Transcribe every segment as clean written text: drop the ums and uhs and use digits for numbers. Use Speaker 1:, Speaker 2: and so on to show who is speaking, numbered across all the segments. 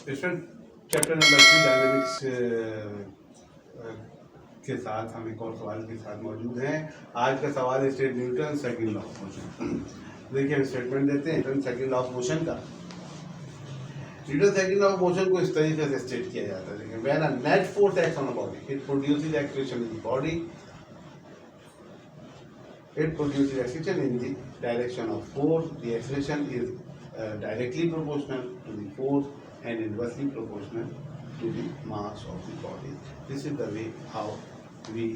Speaker 1: Student chapter number 3 dynamics के साथ हम एक और सवाल के साथ मौजूद हैं। आज का सवाल है state Newton second law of motion. देखिए हम स्टेटमेंट देते हैं Newton second law of motion का। Newton second law of motion को इस तरीके से स्टेट किया जाता है। देखिए when a net force acts on a body it produces acceleration in the body. It produces acceleration in the direction of force. The acceleration is directly proportional to the force and inversely proportional to the mass of the body. This is the way how we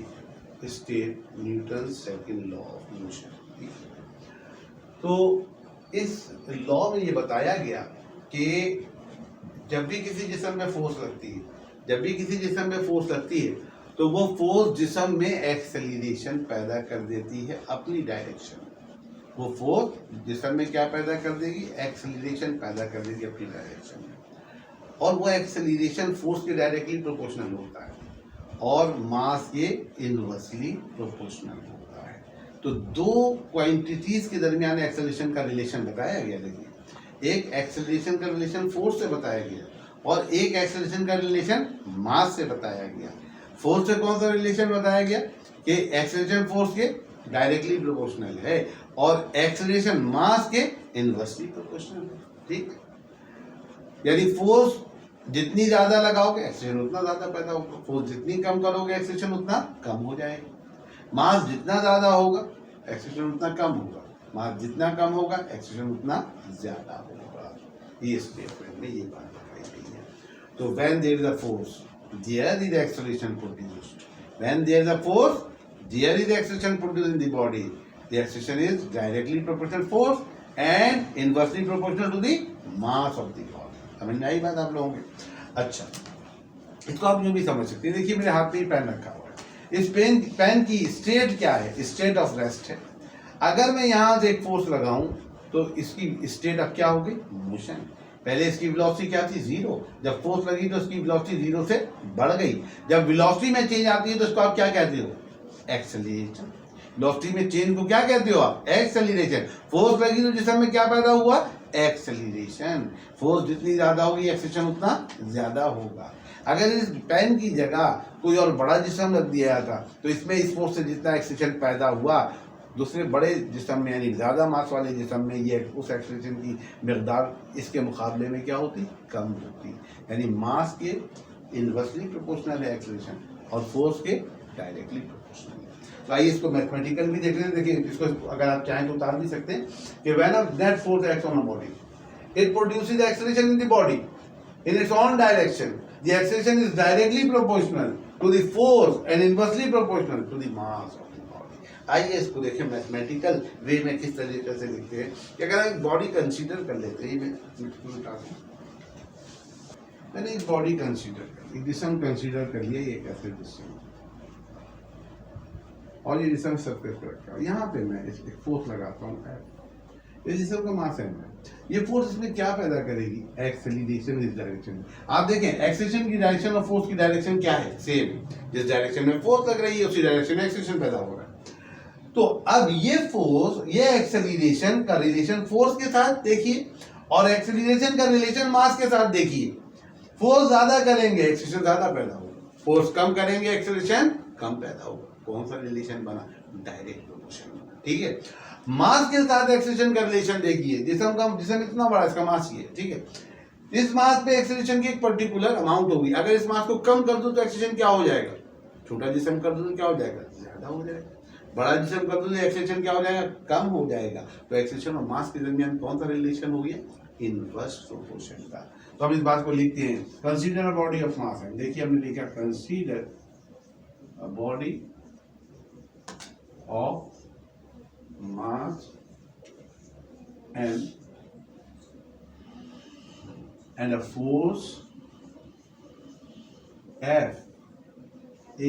Speaker 1: state Newton's second law of motion. तो इस law में ये बताया गया कि जब भी किसी जिस्म में फोर्स लगती है, तो वो फोर्स जिस्म में एक्सेलरेशन पैदा कर देती है अपनी डायरेक्शन। वो फोर्स जिस्म में क्या पैदा कर देगी? एक्सेलरेशन पैदा कर देगी अपनी डायरेक्शन में, और वो एक्सेलरेशन फोर्स के डायरेक्टली प्रोपोर्शनल होता है और मास के इनवर्सली प्रोपोर्शनल होता है। तो दो क्वांटिटीज के दरमियान एक्सेलरेशन का रिलेशन बताया गया। देखिए एक एक्सेलरेशन का रिलेशन फोर्स से बताया गया और एक एक्सेलरेशन का रिलेशन मास से बताया गया। फोर्स से कौन सा रिलेशन बताया गया कि एक्सेलरेशन फोर्स के डायरेक्टली प्रोपोर्शनल है और एक्सेलरेशन मास के इनवर्सली प्रोपोर्शनल है। ठीक, यानी फोर्स जितनी ज्यादा लगाओगे एक्सेलरेशन उतना ज्यादा पैदा होगा, फोर्स जितनी कम करोगे एक्सेलरेशन उतना कम हो जाएगा। मास जितना ज्यादा होगा एक्सेलरेशन उतना कम होगा, मास जितना कम होगा एक्सेलरेशन उतना ज्यादा होगा। ये स्टेटमेंट में ये बात बताई गई है। तो when there is a force, there is the acceleration produced. When there is a force, there is the acceleration produced in the body. The acceleration is directly proportional to force and inversely proportional to the mass of the body. समझ में आई बात आप लोगों की? अच्छा, इसको आप यूँ भी समझ सकते हैं। देखिए मेरे हाथ में पेन रखा हुआ है। इस पेन की स्टेट क्या है? स्टेट ऑफ रेस्ट है। अगर मैं यहाँ से एक फोर्स लगाऊं तो इसकी स्टेट अब क्या हो गई? मोशन। पहले इसकी वेलोसिटी क्या थी? जीरो। जब फोर्स लगी तो इसकी वेलोसिटी जीरो से बढ़ गई। जब वेलोसिटी में चेंज आती है तो इसको आप क्या कहते हो? एक्सेलरेशन। वेलोसिटी में चेंज को क्या कहते हो आप? एक्सेलरेशन। फोर्स लगी तो जिस्म में क्या पैदा हुआ? एक्सेलरेशन। फोर्स जितनी ज्यादा होगी एक्सेलरेशन उतना ज्यादा होगा। अगर इस पेन की जगह कोई और बड़ा जिस्म रख दिया था तो इसमें इस फोर्स से जितना एक्सेलरेशन पैदा हुआ दूसरे बड़े जिस्म में यानी ज़्यादा मास वाले जिस्म में ये उस एक्सेलरेशन की मकदार इसके मुकाबले में क्या होती? कम होती। यानी मास के इनवर्सली प्रोपोर्शनल है एक्सेलरेशन और फोर्स के डायरेक्टली प्रोपोर्शनल है। तो आइए इसको मैथमेटिकल भी देख लें। देखिए इसको अगर आप चाहें तो उतार भी सकते हैं कि when a net force acts on a body it produces acceleration in the body in its own direction. The acceleration is directly proportional to the force and inversely proportional to the mass of the body. आइए इसको देखें mathematical वे में किस तरीके से लिखते हैं कि अगर हम बॉडी कंसीडर कर लेते हैं, मैंने एक बॉडी कंसीडर कर ली, जिस्म कंसीडर कर लिया, ये कैसे जिस्म और ये जिस्म सरफेस पर रखा है। यहाँ पे मैं इस फोर्स लगाता हूँ, ये जिस्म का मास है। ये फोर्स इसमें क्या पैदा करेगी? एक्सेलरेशन इस डायरेक्शन में। आप देखें एक्सेलरेशन की डायरेक्शन और फोर्स की डायरेक्शन क्या है? सेम। जिस डायरेक्शन में फोर्स लग रही है उसी डायरेक्शन में एक्सेलरेशन पैदा हो रहा है। तो अब ये फोर्स, ये एक्सेलरेशन का रिलेशन फोर्स के साथ देखिए और एक्सेलरेशन का रिलेशन मास के साथ देखिए। फोर्स ज्यादा करेंगे एक्सेलरेशन ज्यादा पैदा होगा, फोर्स कम करेंगे एक्सेलरेशन कम पैदा होगा। कौन सा रिलेशन बना? Direct proportion. ठीक है। मास के साथ एक्सेलरेशन का रिलेशन देखिए। जिस्म इतना बड़ा, इसका मास ये, ठीक है। इस मास पे एक्सेलरेशन की एक पर्टिकुलर अमाउंट होगी। अगर इस मास को कम कर दो तो एक्सेलरेशन क्या हो जाएगा? छोटा जिस्म कर दो तो क्या हो जाएगा? ज्यादा हो जाएगा। बड़ा जिस्म कर दो तो एक्सेलरेशन क्या हो जाएगा? कम हो जाएगा। तो एक्सेलरेशन और मास के दरमियान कौन सा रिलेशन हो गया? इनवर्स प्रोपोर्शन का। तो हम इस बात को लिखते हैं consider a body of mass है। देखिए हमने लिखा consider a body of mass and a force F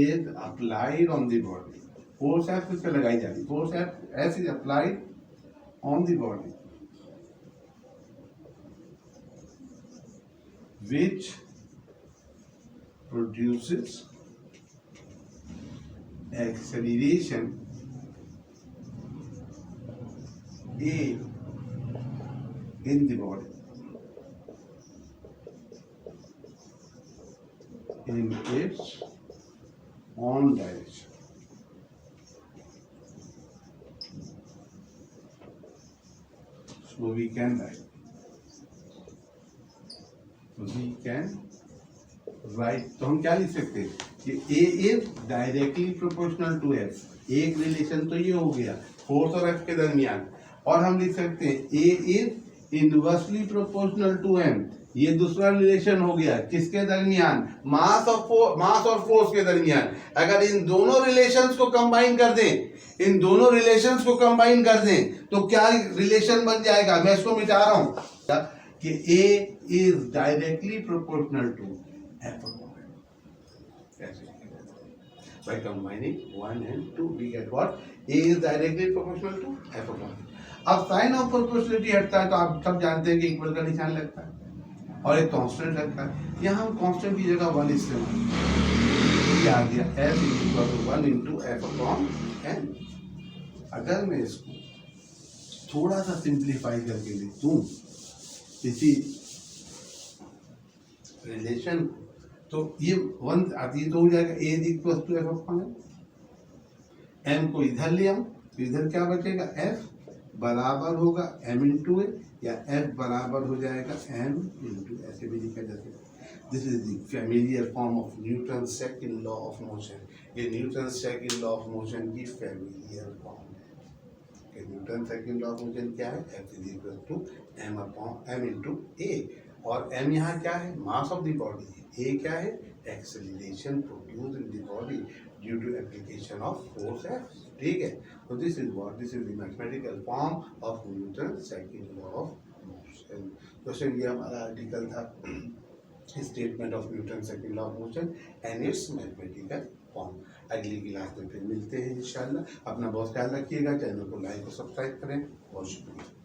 Speaker 1: is applied on the body. Force F किस पे लगाई जाती है? Force F is applied on the body which produces acceleration A in the body. in its own direction. So we can write. तो हम क्या लिख सकते हैं कि A is directly proportional to F. एक रिलेशन तो ये हो गया फोर्स और F के दरमियान, और हम लिख सकते हैं A is inversely proportional to M. ये दूसरा रिलेशन हो गया किसके दरमियान, मास और फोर्स के दरमियान. अगर इन दोनों रिलेशंस को कंबाइन कर दें, तो क्या रिलेशन बन जाएगा. मैं इसको मिटा रहा हूं कि A is directly proportional to F upon M. By combining 1 and 2 we get what? A is directly proportional to F upon M. अब साइन ऑफ प्रोपोर्शनलिटी हटता है तो आप सब जानते हैं कि इक्वल का निशान लगता है और एक कांस्टेंट लगता है. यहाँ हम कांस्टेंट की जगह 1 इस्तेमाल क्या आ गया, F equal to 1 into F upon M. अगर मैं इसको थोड़ा सा सिंप्लीफाई करके लिख दूं इसी रिलेशन, तो ये 1 आती है तो हो जाएगा A equal to F upon M को इधर ले आऊं तो इधर क्या बचेगा, F बराबर होगा M इंटू ए, या F बराबर हो जाएगा M इंटू, ऐसे भी लिखा जा सकता है. This is the familiar form of Newton second law of motion. ये Newton second law of motion की फैमिलियर फॉर्म है. Newton second law of motion क्या है, F is equal to M into A, और M यहाँ क्या है, mass of the body है. A क्या है, acceleration produce in the body due to application of force F. ठीक है, तो this is the mathematical form of Newton second law of motion. Question ये हमारा आर्टिकल था, statement of Newton second law of motion and it's mathematical form. अगली class में फिर मिलते हैं इंशाल्लाह. अपना बहुत ख्याल रखिएगा, चैनल को लाइक और सब्सक्राइब करें. बहुत शुक्रिया.